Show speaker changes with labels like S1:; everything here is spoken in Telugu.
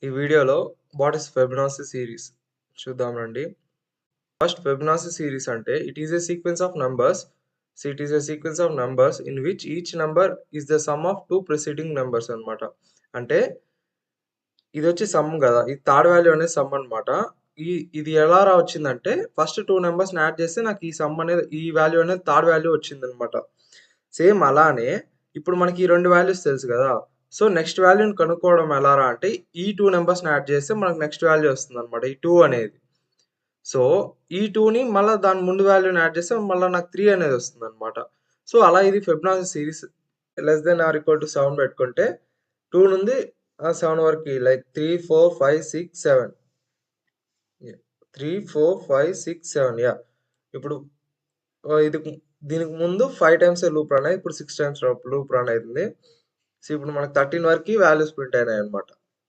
S1: ఈ వీడియోలో వాట్ ఇస్ ఫిబొనాసి సిరీస్ చూద్దాం రండి. ఫస్ట్ ఫిబొనాసి సిరీస్ అంటే it is a sequence of numbers. So it is a sequence of numbers in which each number is the sum of 2 preceding numbers అన్నమాట. అంటే ఇదొచ్చి సమ్ గదా! ఈ థర్డ్ వాల్యూ అనేది సమ్ అన్నమాట. ఇది ఎలా వచ్చిందంటే ఫస్ట్ 2 నంబర్స్‌ని యాడ్ చేస్తే నాకు ఈ సమ్ అనేది ఈ వాల్యూ అనేది థర్డ్ వాల్యూ వచ్చిందన్నమాట. సేమ్ అలానే ఇప్పుడు మనకి ఈ 2 వాల్యూస్ తెలుసు గదా! సో నెక్స్ట్ వాల్యూని కనుక్కోవడం ఎలారా అంటే ఈ 2 నంబర్స్‌ని యాడ్ చేస్తే మనకు నెక్స్ట్ వాల్యూ వస్తుందన్నమాట. ఈ 2 అనేది. సో ఈ 2ని మళ్ళా దాని ముందు వాల్యూని యాడ్ చేస్తే మళ్ళా నాకు 3 అనేది వస్తుందన్నమాట. సో అలా ఇది Fibonacci series less than or equal to 7 పెట్టుకుంటే 2 నుండి 7 వరకి లైక్ 3, 4, 5, 6, 7 3, 4, 5, 6, 7 యాహ్! ఇప్పుడు ఇది దీనికి ముందు 5 టైమ్సే లూప్ రన్ అయ్యి ఇప్పుడు 6 టైమ్స్ లూప్ రన్ అయితుంది. సో ఇప్పుడు మనకు 13 వరకి వాల్యూస్ ప్రింట్ అయినాయన్నమాట.